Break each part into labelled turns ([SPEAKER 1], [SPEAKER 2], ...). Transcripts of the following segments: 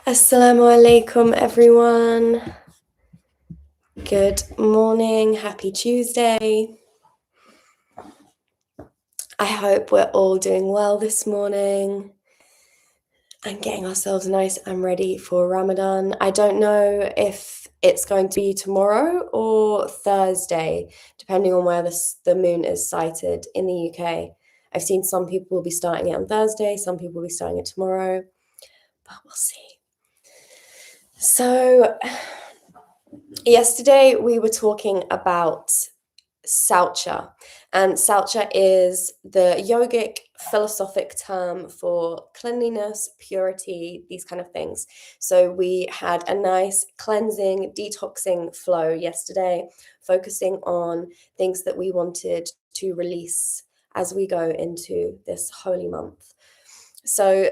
[SPEAKER 1] Assalamu alaikum, everyone. Good morning. Happy Tuesday. I hope we're all doing well this morning and getting ourselves nice and ready for Ramadan. I don't know if it's going to be tomorrow or Thursday, depending on where the moon is sighted in the UK. I've seen some people will be starting it on Thursday, some people will be starting it tomorrow, but we'll see. So yesterday we were talking about Saucha, and Saucha is the yogic philosophic term for cleanliness, purity, these kind of things. So we had a nice cleansing, detoxing flow yesterday, focusing on things that we wanted to release as we go into this holy month. So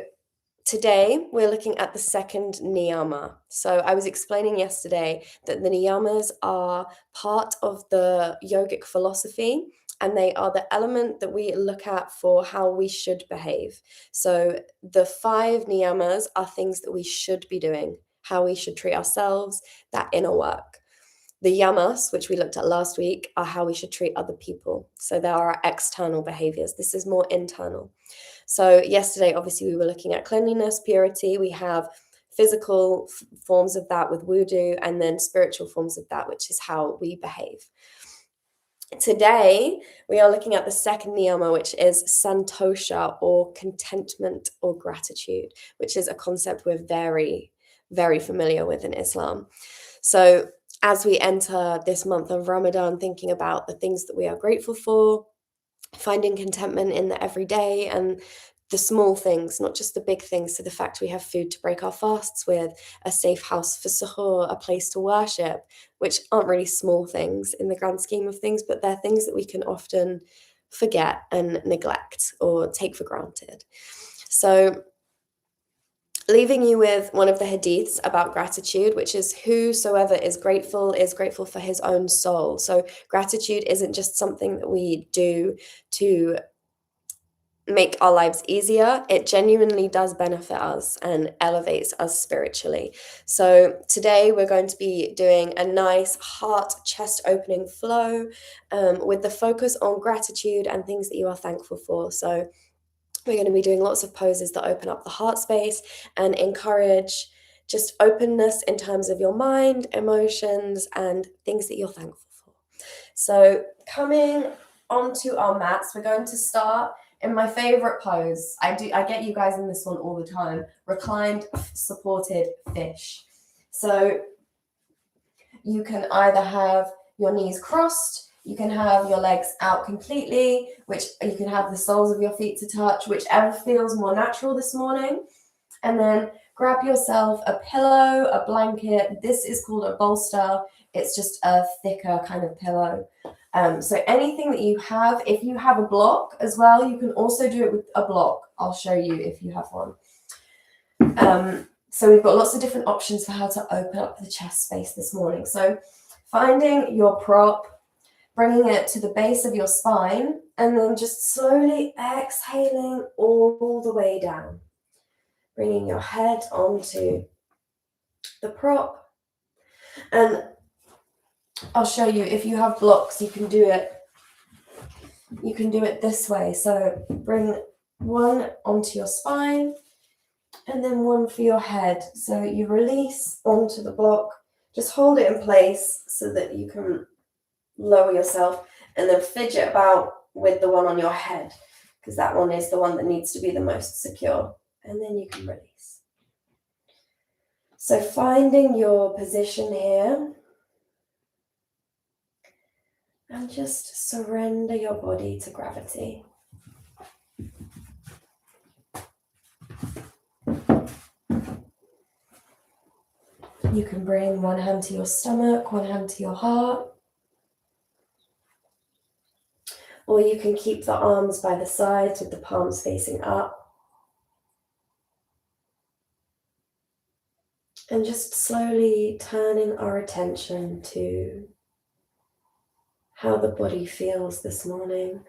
[SPEAKER 1] today, we're looking at the second niyama. So I was explaining yesterday that the niyamas are part of the yogic philosophy, and they are the element that we look at for how we should behave. So the 5 niyamas are things that we should be doing, how we should treat ourselves, that inner work. The yamas, which we looked at last week, are how we should treat other people. So there are external behaviors. This is more internal. So yesterday, obviously, we were looking at cleanliness, purity. We have physical forms of that with wudu, and then spiritual forms of that, which is how we behave. Today, we are looking at the second niyama, which is santosha, or contentment or gratitude, which is a concept we're very, very familiar with in Islam. So as we enter this month of Ramadan, thinking about the things that we are grateful for, finding contentment in the everyday and the small things, not just the big things. So the fact we have food to break our fasts with, a safe house for suhoor, a place to worship, which aren't really small things in the grand scheme of things, but they're things that we can often forget and neglect or take for granted. So leaving you with one of the hadiths about gratitude, which is whosoever is grateful for his own soul. So gratitude isn't just something that we do to make our lives easier. It genuinely does benefit us and elevates us spiritually. So today we're going to be doing a nice heart chest opening flow with the focus on gratitude and things that you are thankful for. So we're going to be doing lots of poses that open up the heart space and encourage just openness in terms of your mind, emotions, and things that you're thankful for. So coming onto our mats, we're going to start in my favorite pose. I get you guys in this one all the time. Reclined supported fish. So you can either have your knees crossed, you can have your legs out completely, which you can have the soles of your feet to touch, whichever feels more natural this morning. And then grab yourself a pillow, a blanket. This is called a bolster. It's just a thicker kind of pillow. So anything that you have, if you have a block as well, you can also do it with a block. I'll show you if you have one. So we've got lots of different options for how to open up the chest space this morning. So finding your prop, bringing it to the base of your spine, and then just slowly exhaling all the way down. Bringing your head onto the prop. And I'll show you, if you have blocks, you can do it this way. So bring one onto your spine and then one for your head. So you release onto the block, just hold it in place so that you can lower yourself, and then fidget about with the one on your head, because that one is the one that needs to be the most secure. And then you can release. So finding your position here, and just surrender your body to gravity. You can bring one hand to your stomach, one hand to your heart. Or you can keep the arms by the sides with the palms facing up. And just slowly turning our attention to how the body feels this morning.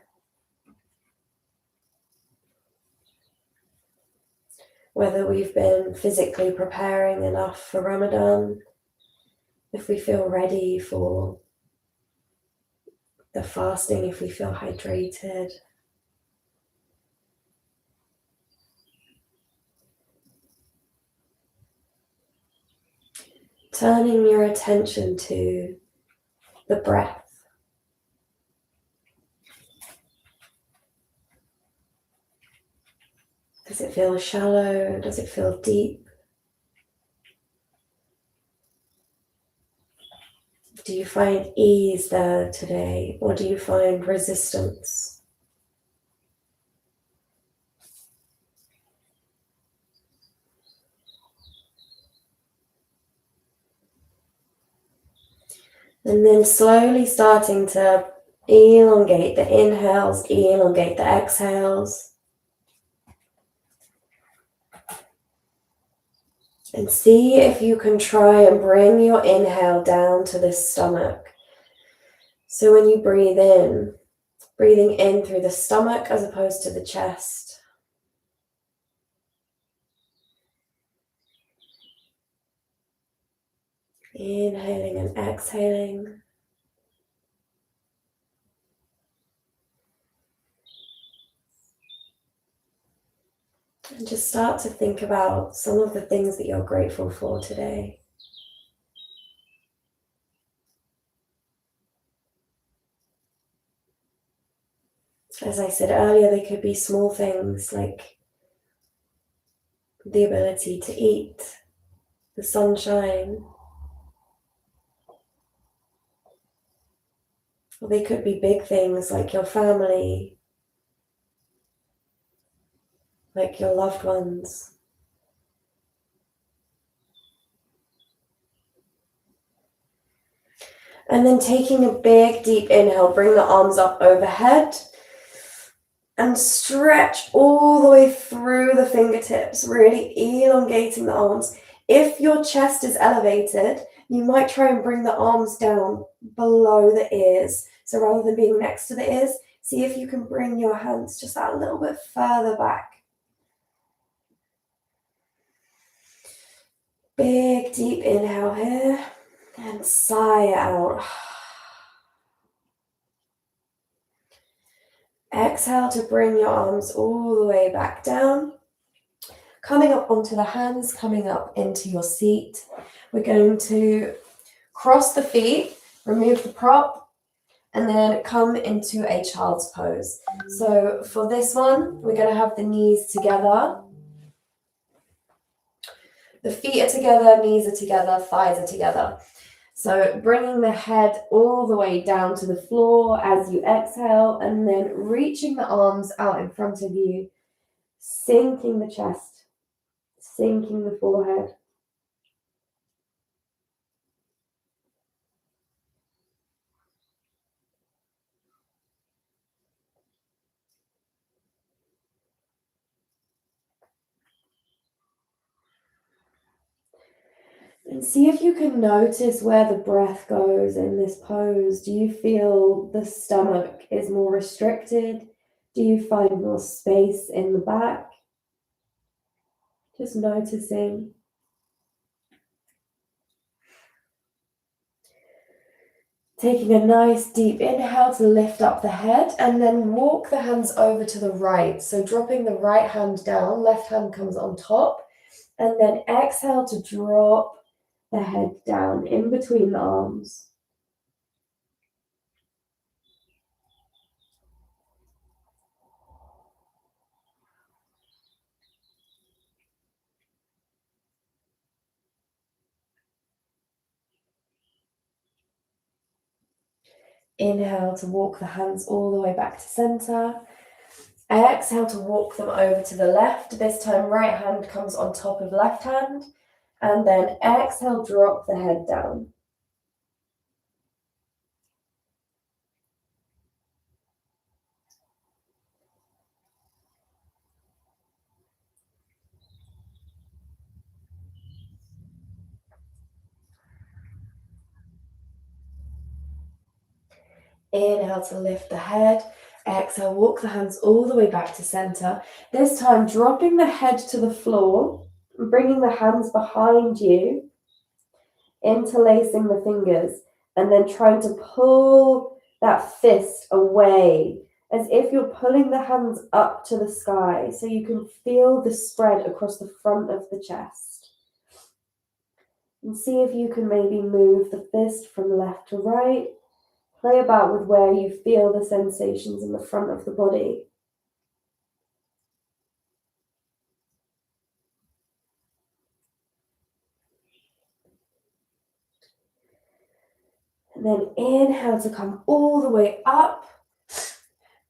[SPEAKER 1] whether we've been physically preparing enough for Ramadan, if we feel ready for the fasting, if we feel hydrated. Turning your attention to the breath. Does it feel shallow? Does it feel deep? Do you find ease there today, or do you find resistance? And then slowly starting to elongate the inhales, elongate the exhales. And see if you can try and bring your inhale down to the stomach. So when you breathe in, breathing in through the stomach as opposed to the chest. Inhaling and exhaling. And just start to think about some of the things that you're grateful for today. As I said earlier, they could be small things like the ability to eat, the sunshine. Or they could be big things like your family, like your loved ones. And then taking a big deep inhale, bring the arms up overhead and stretch all the way through the fingertips, really elongating the arms. If your chest is elevated, you might try and bring the arms down below the ears. So rather than being next to the ears, see if you can bring your hands just that little bit further back. Big deep inhale here and sigh out. Exhale to bring your arms all the way back down. Coming up onto the hands, coming up into your seat. We're going to cross the feet, remove the prop, and then come into a child's pose. So for this one, we're going to have the knees together. The feet are together, knees are together, thighs are together. So bringing the head all the way down to the floor as you exhale, and then reaching the arms out in front of you, sinking the chest, sinking the forehead. And see if you can notice where the breath goes in this pose. Do you feel the stomach is more restricted? Do you find more space in the back? Just noticing. Taking a nice deep inhale to lift up the head and then walk the hands over to the right. So dropping the right hand down, left hand comes on top, and then exhale to drop the head down in between the arms. Inhale to walk the hands all the way back to center. Exhale to walk them over to the left. This time right hand comes on top of left hand. And then exhale, drop the head down. Inhale to lift the head. Exhale, walk the hands all the way back to center. This time, dropping the head to the floor, bringing the hands behind you, interlacing the fingers, and then trying to pull that fist away as if you're pulling the hands up to the sky so you can feel the spread across the front of the chest. And see if you can maybe move the fist from left to right. Play about with where you feel the sensations in the front of the body. And then inhale to come all the way up.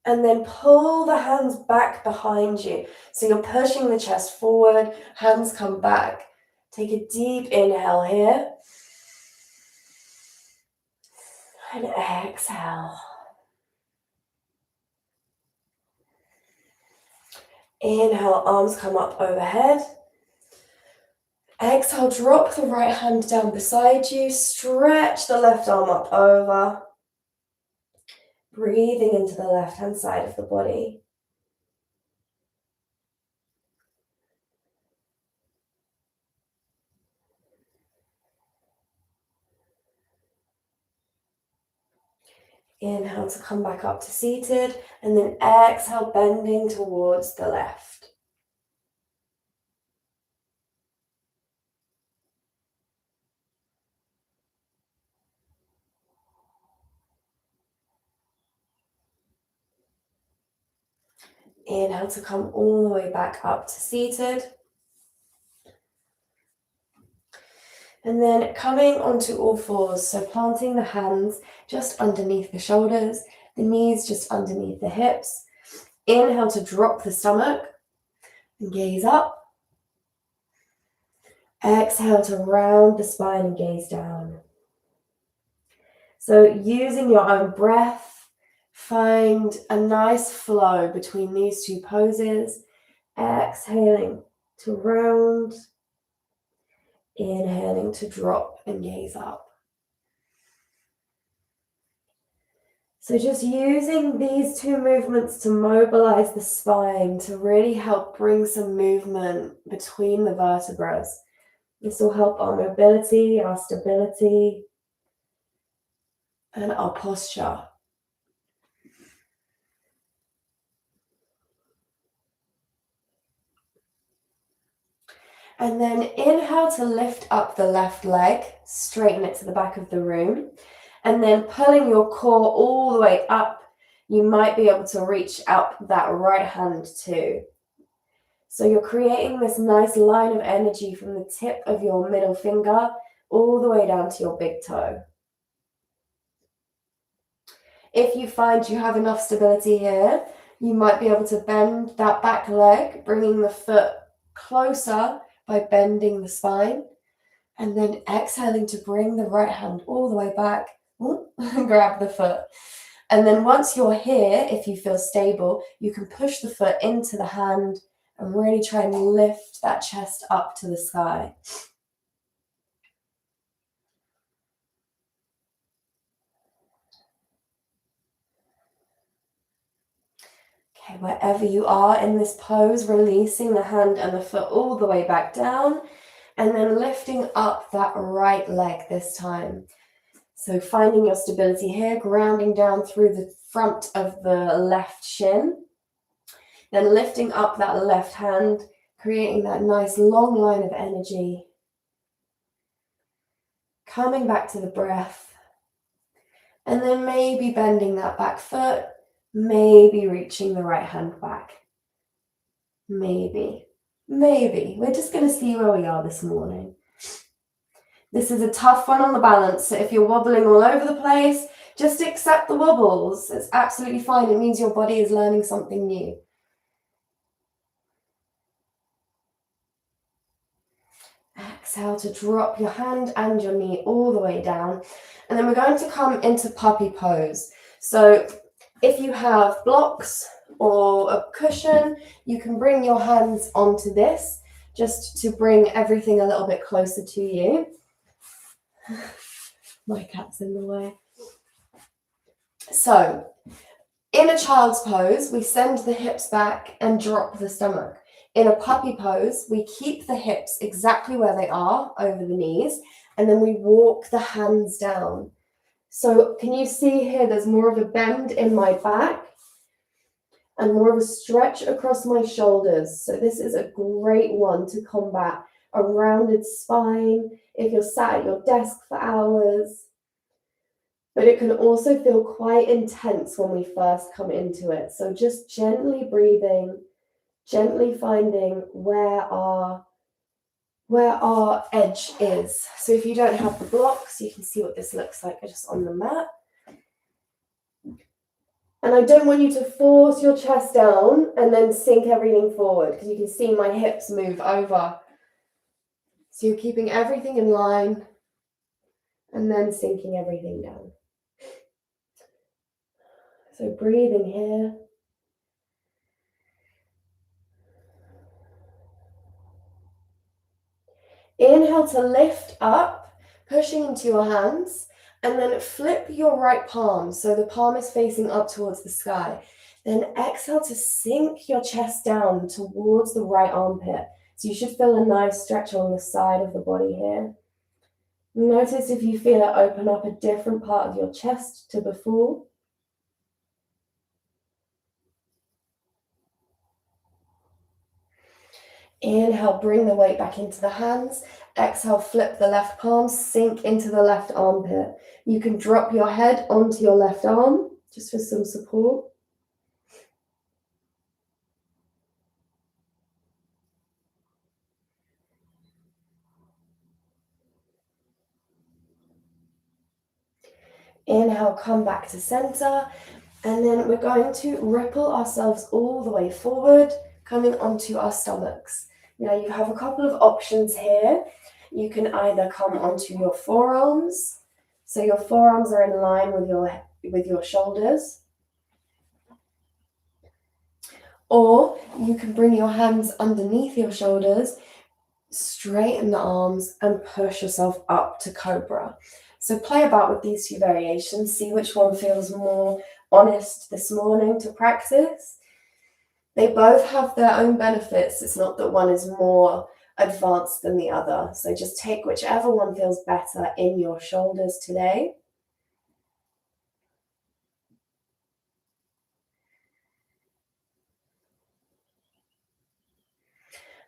[SPEAKER 1] And then pull the hands back behind you. So you're pushing the chest forward, hands come back. Take a deep inhale here. And exhale. Inhale, arms come up overhead. Exhale, drop the right hand down beside you. Stretch the left arm up over. Breathing into the left-hand side of the body. Inhale to come back up to seated, and then exhale, bending towards the left. Inhale to come all the way back up to seated. And then coming onto all fours, so planting the hands just underneath the shoulders, the knees just underneath the hips. Inhale to drop the stomach and gaze up. Exhale to round the spine and gaze down. So using your own breath, find a nice flow between these two poses. Exhaling to round. Inhaling to drop and gaze up. So just using these two movements to mobilize the spine to really help bring some movement between the vertebrae. This will help our mobility, our stability, and our posture. And then inhale to lift up the left leg, straighten it to the back of the room. And then pulling your core all the way up, you might be able to reach out that right hand too. So you're creating this nice line of energy from the tip of your middle finger all the way down to your big toe. If you find you have enough stability here, you might be able to bend that back leg, bringing the foot closer by bending the spine, and then exhaling to bring the right hand all the way back, and grab the foot. And then once you're here, if you feel stable, you can push the foot into the hand and really try and lift that chest up to the sky. Okay, wherever you are in this pose, releasing the hand and the foot all the way back down, and then lifting up that right leg this time. So finding your stability here, grounding down through the front of the left shin, then lifting up that left hand, creating that nice long line of energy. Coming back to the breath, and then maybe bending that back foot, maybe reaching the right hand back. Maybe. We're just going to see where we are this morning. This is a tough one on the balance, so if you're wobbling all over the place, just accept the wobbles. It's absolutely fine. It means your body is learning something new. Exhale to drop your hand and your knee all the way down. And then we're going to come into puppy pose. So if you have blocks or a cushion, you can bring your hands onto this just to bring everything a little bit closer to you. My cat's in the way. So In a child's pose, we send the hips back and drop the stomach. In a puppy pose, we keep the hips exactly where they are over the knees, and then we walk the hands down. So can you see here, there's more of a bend in my back and more of a stretch across my shoulders. So this is a great one to combat a rounded spine if you're sat at your desk for hours. But it can also feel quite intense when we first come into it. So just gently breathing, gently finding where our edge is. So if you don't have the blocks, you can see what this looks like just on the mat. And I don't want you to force your chest down and then sink everything forward, because you can see my hips move over. So you're keeping everything in line and then sinking everything down. So breathing here. Inhale to lift up, pushing into your hands, and then flip your right palm so the palm is facing up towards the sky. Then exhale to sink your chest down towards the right armpit. So you should feel a nice stretch along the side of the body here. Notice if you feel it open up a different part of your chest to before. Inhale, bring the weight back into the hands. Exhale, flip the left palm, sink into the left armpit. You can drop your head onto your left arm, just for some support. Inhale, come back to center. And then we're going to ripple ourselves all the way forward, coming onto our stomachs. Now you have a couple of options here. You can either come onto your forearms. So your forearms are in line with your shoulders. Or you can bring your hands underneath your shoulders, straighten the arms, and push yourself up to cobra. So play about with these two variations, see which one feels more honest this morning to practice. They both have their own benefits. It's not that one is more advanced than the other. So just take whichever one feels better in your shoulders today.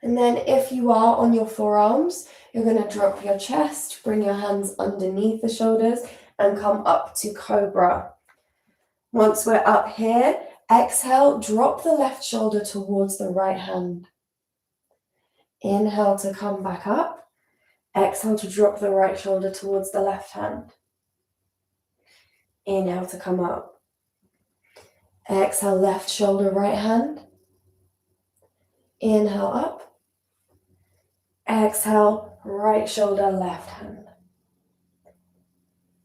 [SPEAKER 1] And then if you are on your forearms, you're going to drop your chest, bring your hands underneath the shoulders, and come up to cobra. Once we're up here, exhale, drop the left shoulder towards the right hand. Inhale to come back up. Exhale to drop the right shoulder towards the left hand. Inhale to come up. Exhale, left shoulder, right hand. Inhale up. Exhale, right shoulder, left hand.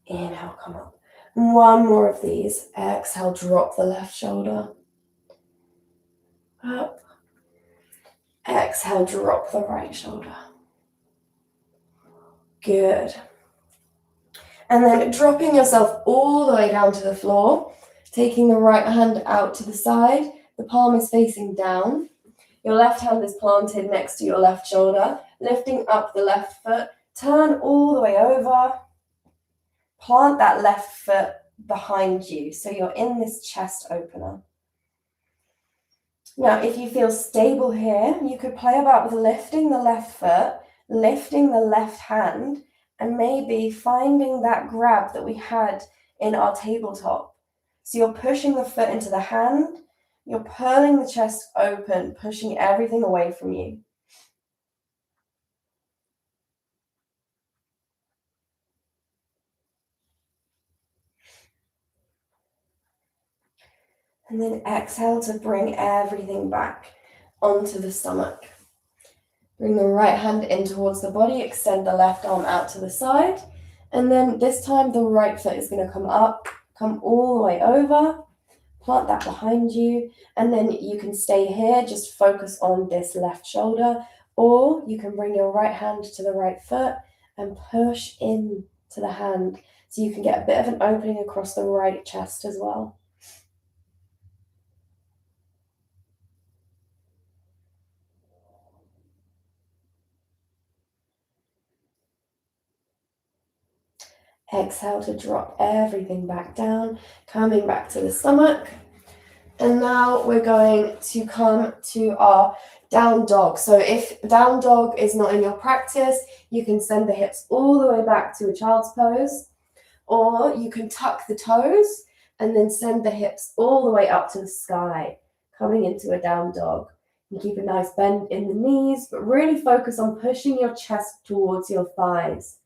[SPEAKER 1] Inhale, come up. One more of these. Exhale, drop the left shoulder. Up. Exhale, drop the right shoulder. Good. And then dropping yourself all the way down to the floor, taking the right hand out to the side. The palm is facing down. Your left hand is planted next to your left shoulder, lifting up the left foot. Turn all the way over. Plant that left foot behind you, so you're in this chest opener. Now, if you feel stable here, you could play about with lifting the left foot, lifting the left hand, and maybe finding that grab that we had in our tabletop. So you're pushing the foot into the hand, you're pulling the chest open, pushing everything away from you. And then exhale to bring everything back onto the stomach. Bring the right hand in towards the body, extend the left arm out to the side. And then this time the right foot is going to come up, come all the way over, plant that behind you. And then you can stay here, just focus on this left shoulder. Or you can bring your right hand to the right foot and push in to the hand. So you can get a bit of an opening across the right chest as well. Exhale to drop everything back down, coming back to the stomach. And now we're going to come to our down dog. So if down dog is not in your practice, you can send the hips all the way back to a child's pose, or you can tuck the toes and then send the hips all the way up to the sky, coming into a down dog. You keep a nice bend in the knees, but really focus on pushing your chest towards your thighs.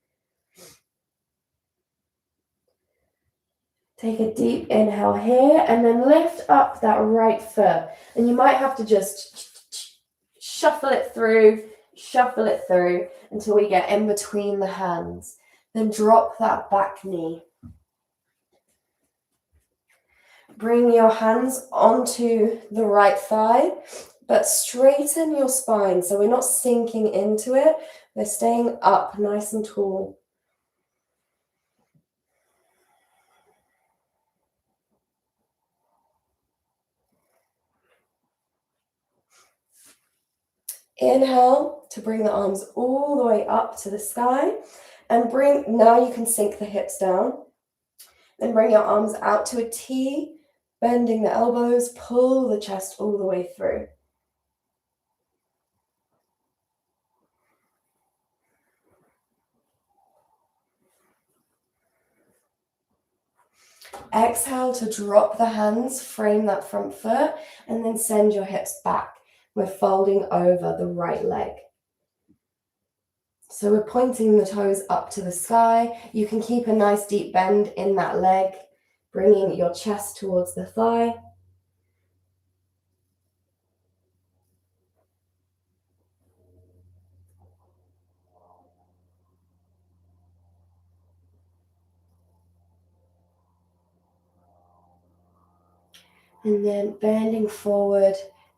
[SPEAKER 1] Take a deep inhale here and then lift up that right foot. And you might have to just shuffle it through until we get in between the hands. Then drop that back knee. Bring your hands onto the right thigh, but straighten your spine. So we're not sinking into it. We're staying up nice and tall. Inhale to bring the arms all the way up to the sky, and now you can sink the hips down. Then bring your arms out to a T, bending the elbows, pull the chest all the way through. Exhale to drop the hands, frame that front foot, and then send your hips back. We're folding over the right leg. So we're pointing the toes up to the sky. You can keep a nice deep bend in that leg, bringing your chest towards the thigh. And then bending forward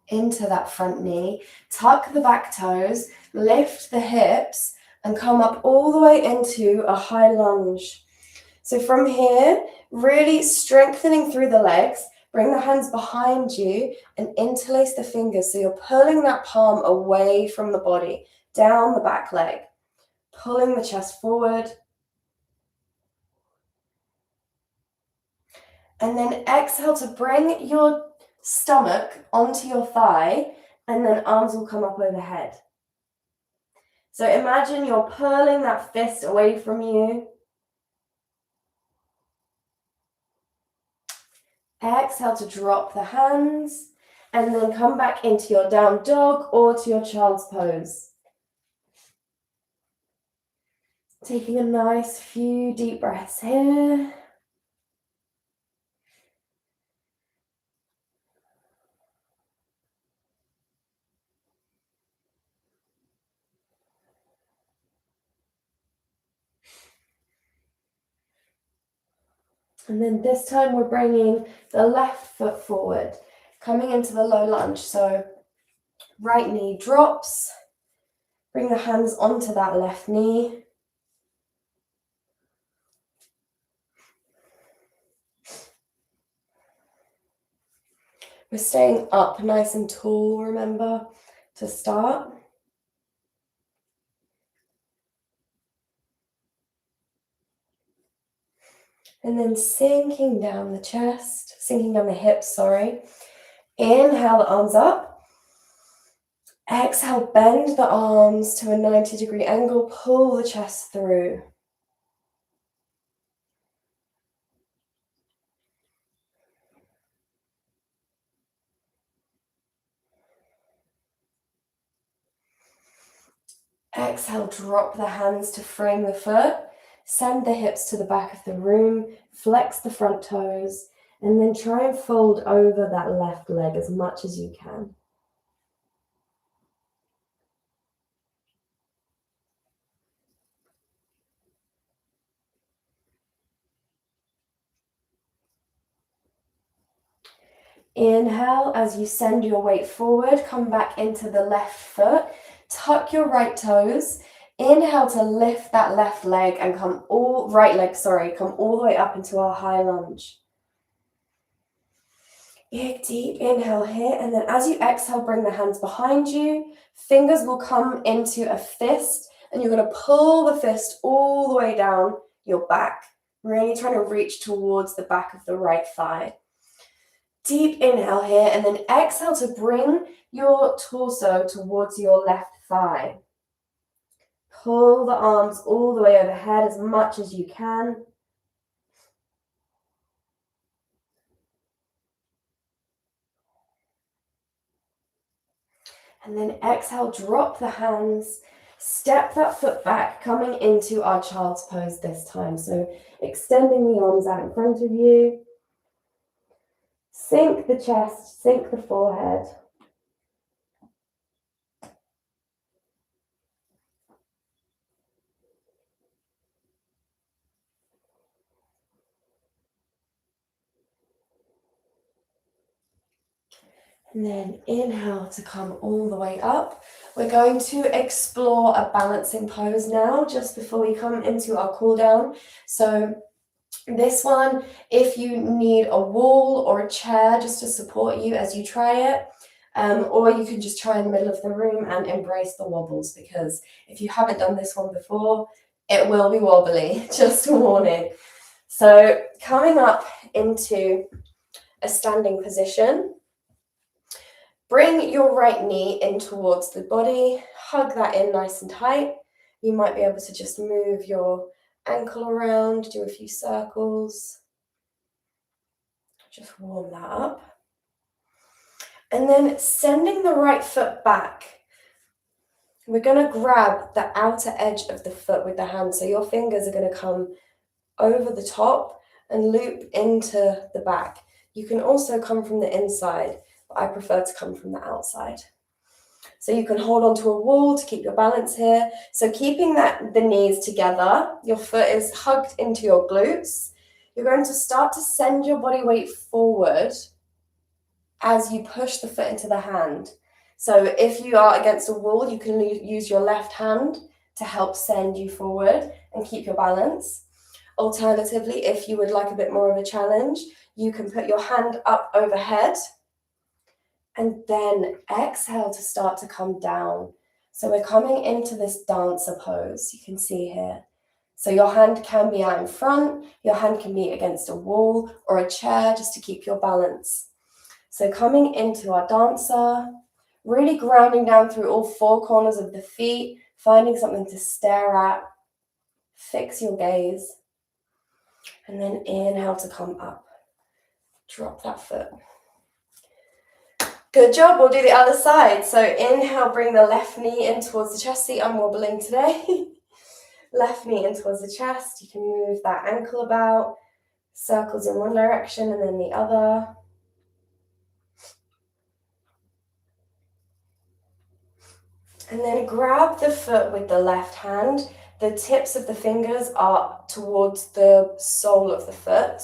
[SPEAKER 1] into that front knee, tuck the back toes, lift the hips, and come up all the way into a high lunge. So from here, really strengthening through the legs, bring the hands behind you and interlace the fingers. So you're pulling that palm away from the body, down the back leg, pulling the chest forward. And then exhale to bring your stomach onto your thigh, and then arms will come up overhead. So imagine you're pulling that fist away from you. Exhale to drop the hands, and then come back into your down dog or to your child's pose. Taking a nice few deep breaths here. And then this time we're bringing the left foot forward, coming into the low lunge. So right knee drops, bring the hands onto that left knee. We're staying up nice and tall, remember, to start. And then sinking down the chest, sinking down the hips, sorry. Inhale the arms up. Exhale, bend the arms to a 90-degree angle, pull the chest through. Exhale, drop the hands to frame the foot. Send the hips to the back of the room, flex the front toes, and then try and fold over that left leg as much as you can. Inhale, as you send your weight forward, come back into the left foot, tuck your right toes. Inhale to lift that left leg and come all the way up into our high lunge. Big deep inhale here, and then as you exhale, bring the hands behind you. Fingers will come into a fist, and you're going to pull the fist all the way down your back, Really trying to reach towards the back of the right thigh. Deep inhale here, and then exhale to bring your torso towards your left thigh. Pull the arms all the way overhead as much as you can. And then exhale, drop the hands, step that foot back, coming into our child's pose this time. So extending the arms out in front of you. Sink the chest, sink the forehead. And then inhale to come all the way up. We're going to explore a balancing pose now, just before we come into our cool down. So this one, if you need a wall or a chair just to support you as you try it, or you can just try in the middle of the room and embrace the wobbles, because if you haven't done this one before, it will be wobbly, just a warning. So coming up into a standing position, bring your right knee in towards the body, hug that in nice and tight. You might be able to just move your ankle around, do a few circles. Just warm that up. And then sending the right foot back. We're going to grab the outer edge of the foot with the hand. So your fingers are going to come over the top and loop into the back. You can also come from the inside, but I prefer to come from the outside. So you can hold onto a wall to keep your balance here. So keeping the knees together, your foot is hugged into your glutes. You're going to start to send your body weight forward as you push the foot into the hand. So if you are against a wall, you can use your left hand to help send you forward and keep your balance. Alternatively, if you would like a bit more of a challenge, you can put your hand up overhead and then exhale to start to come down. So we're coming into this dancer pose, you can see here. So your hand can be out in front, your hand can be against a wall or a chair just to keep your balance. So coming into our dancer, really grounding down through all four corners of the feet, finding something to stare at, fix your gaze, and then inhale to come up. Drop that foot. Good job, we'll do the other side. So inhale, bring the left knee in towards the chest. See, I'm wobbling today. Left knee in towards the chest. You can move that ankle about, circles in one direction and then the other. And then grab the foot with the left hand. The tips of the fingers are towards the sole of the foot.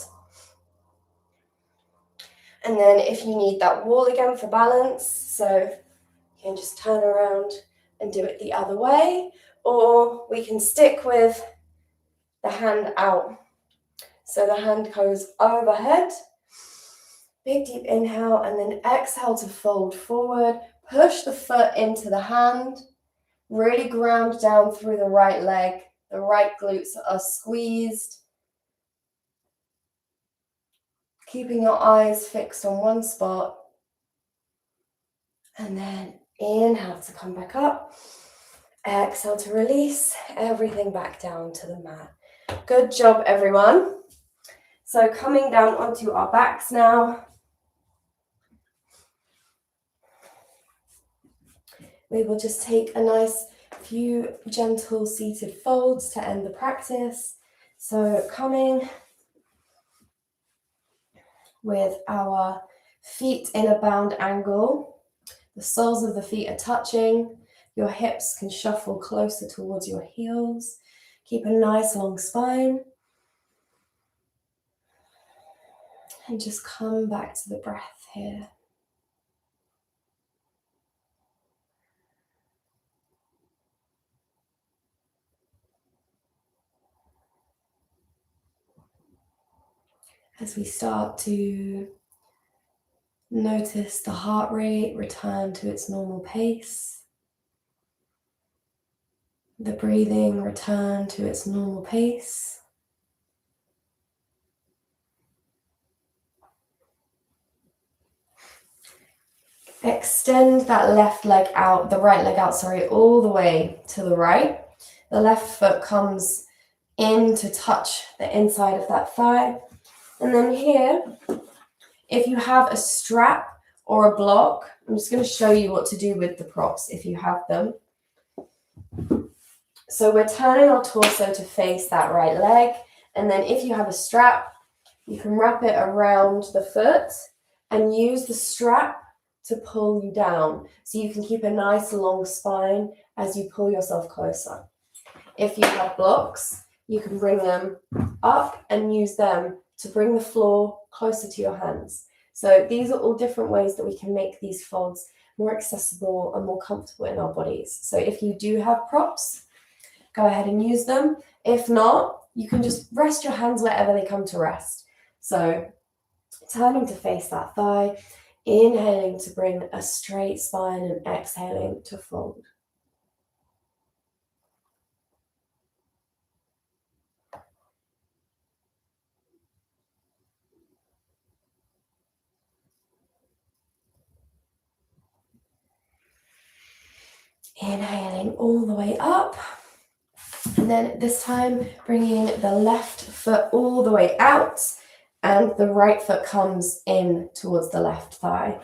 [SPEAKER 1] And then if you need that wall again for balance, so you can just turn around and do it the other way, or we can stick with the hand out. So the hand goes overhead, big deep inhale, and then exhale to fold forward, push the foot into the hand, really ground down through the right leg, the right glutes are squeezed. Keeping your eyes fixed on one spot. And then inhale to come back up. Exhale to release everything back down to the mat. Good job, everyone. So coming down onto our backs now. We will just take a nice few gentle seated folds to end the practice. So coming with our feet in a bound angle. The soles of the feet are touching. Your hips can shuffle closer towards your heels. Keep a nice long spine. And just come back to the breath here. As we start to notice the heart rate return to its normal pace, the breathing return to its normal pace, Extend that left leg out, the right leg out, sorry, all the way to the right. The left foot comes in to touch the inside of that thigh. And then here, if you have a strap or a block, I'm just going to show you what to do with the props if you have them. So we're turning our torso to face that right leg. And then if you have a strap, you can wrap it around the foot and use the strap to pull you down. So you can keep a nice long spine as you pull yourself closer. If you have blocks, you can bring them up and use them to bring the floor closer to your hands. So these are all different ways that we can make these folds more accessible and more comfortable in our bodies. So if you do have props, go ahead and use them. If not, you can just rest your hands wherever they come to rest. So turning to face that thigh, inhaling to bring a straight spine and exhaling to fold. Inhaling all the way up. And then this time, bringing the left foot all the way out and the right foot comes in towards the left thigh.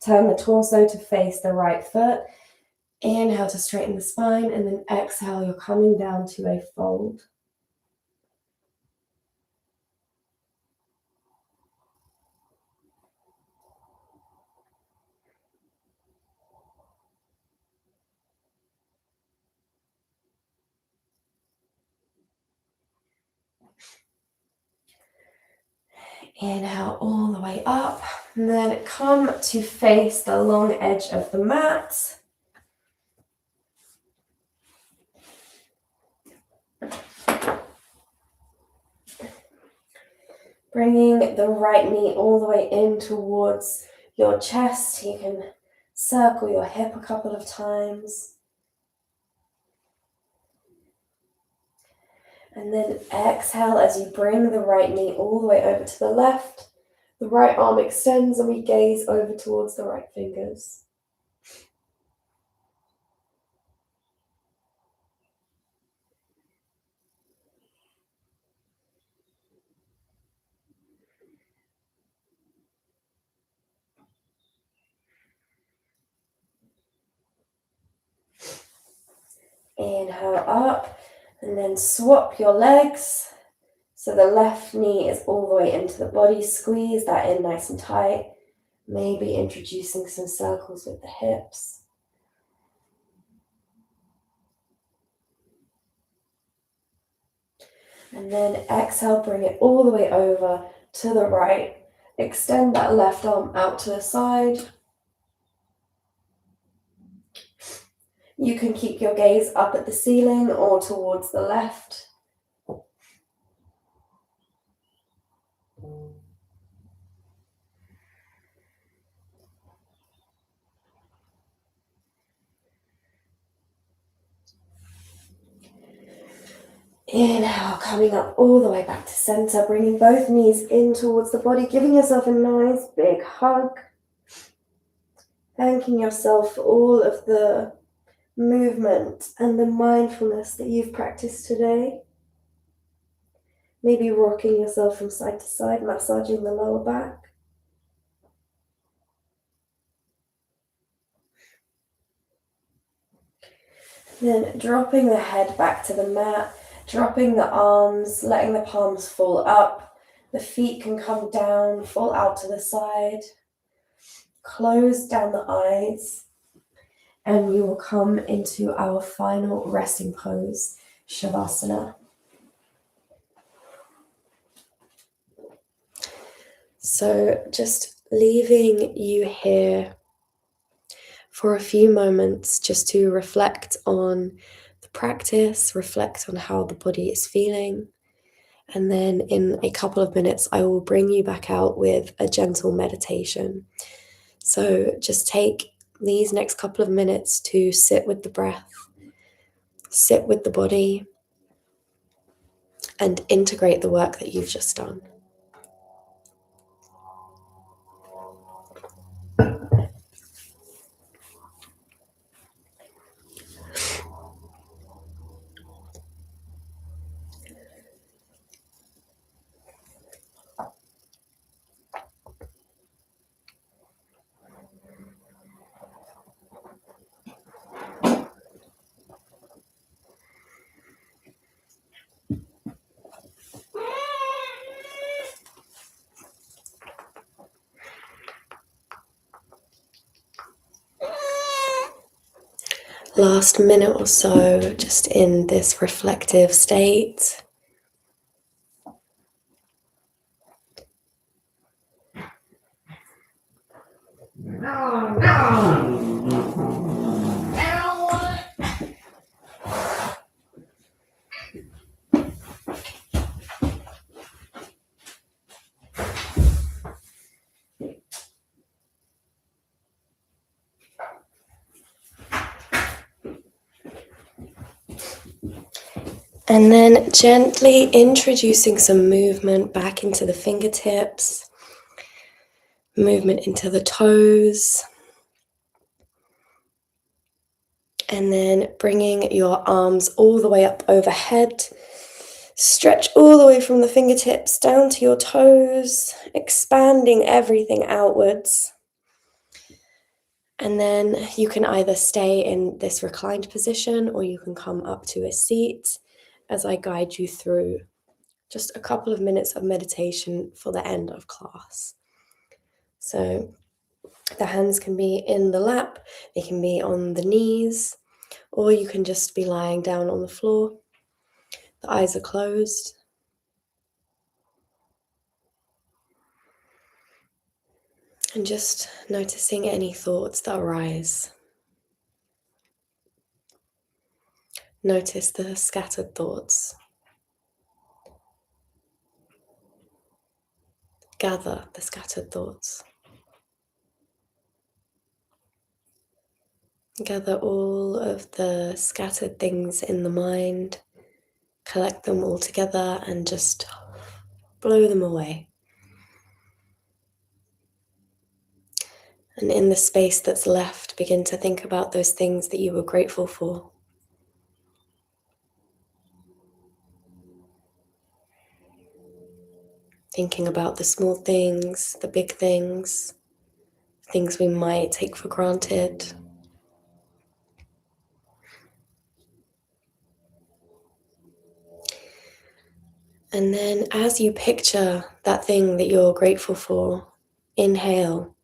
[SPEAKER 1] Turn the torso to face the right foot. Inhale to straighten the spine, and then exhale, you're coming down to a fold. Inhale all the way up, and then come to face the long edge of the mat. Bringing the right knee all the way in towards your chest. You can circle your hip a couple of times. And then exhale as you bring the right knee all the way over to the left. The right arm extends and we gaze over towards the right fingers. Inhale up and then swap your legs. So the left knee is all the way into the body. Squeeze that in nice and tight. Maybe introducing some circles with the hips. And then exhale, bring it all the way over to the right. Extend that left arm out to the side. You can keep your gaze up at the ceiling or towards the left. Inhale, coming up all the way back to center, bringing both knees in towards the body, giving yourself a nice big hug. Thanking yourself for all of the movement and the mindfulness that you've practiced today. Maybe rocking yourself from side to side, massaging the lower back. Then dropping the head back to the mat, dropping the arms, letting the palms fall up. The feet can come down, fall out to the side. Close down the eyes. And we will come into our final resting pose, Shavasana. So just leaving you here for a few moments just to reflect on the practice, reflect on how the body is feeling. And then in a couple of minutes, I will bring you back out with a gentle meditation. So just take these next couple of minutes to sit with the breath, sit with the body, and integrate the work that you've just done. last minute or so just in this reflective state. And then gently introducing some movement back into the fingertips, movement into the toes, and then bringing your arms all the way up overhead. Stretch all the way from the fingertips down to your toes, expanding everything outwards. And then you can either stay in this reclined position or you can come up to a seat as I guide you through just a couple of minutes of meditation for the end of class. So the hands can be in the lap, they can be on the knees, or you can just be lying down on the floor. The eyes are closed. And just noticing any thoughts that arise. Notice the scattered thoughts. Gather the scattered thoughts. Gather all of the scattered things in the mind, collect them all together and just blow them away. And in the space that's left, begin to think about those things that you were grateful for. Thinking about the small things, the big things, things we might take for granted. And then as you picture that thing that you're grateful for, inhale.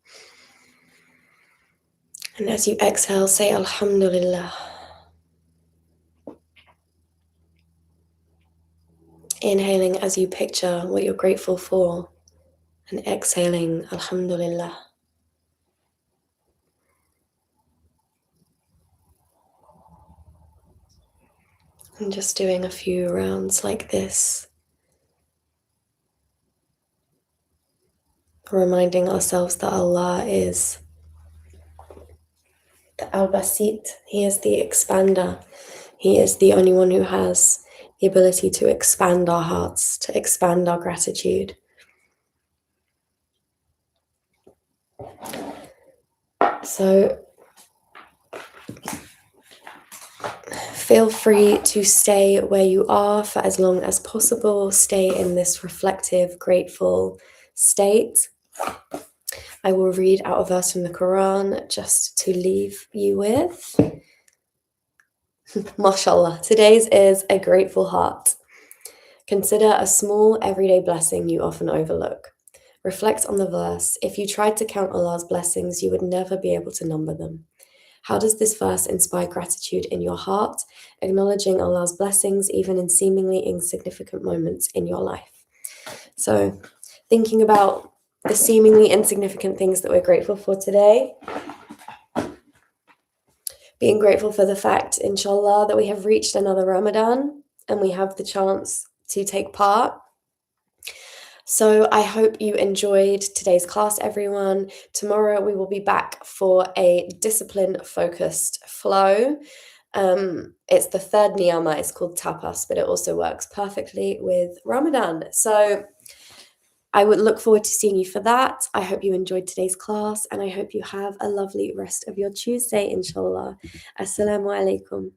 [SPEAKER 1] And as you exhale, say Alhamdulillah. Inhaling as you picture what you're grateful for, and exhaling Alhamdulillah. And just doing a few rounds like this. Reminding ourselves that Allah is the Al-Basit. He is the expander. He is the only one who has the ability to expand our hearts, to expand our gratitude. So feel free to stay where you are for as long as possible. Stay in this reflective, grateful state. I will read out a verse from the Quran just to leave you with. MashaAllah, today's is a grateful heart. Consider a small everyday blessing you often overlook. Reflect on the verse. If you tried to count Allah's blessings, you would never be able to number them. How does this verse inspire gratitude in your heart, acknowledging Allah's blessings even in seemingly insignificant moments in your life? So, thinking about the seemingly insignificant things that we're grateful for today. Being grateful for the fact, inshallah, that we have reached another Ramadan and we have the chance to take part. So I hope you enjoyed today's class, everyone. Tomorrow we will be back for a discipline-focused flow. It's the third niyama. It's called tapas, but it also works perfectly with Ramadan. So I would look forward to seeing you for that. I hope you enjoyed today's class and I hope you have a lovely rest of your Tuesday, inshallah. Assalamu alaikum.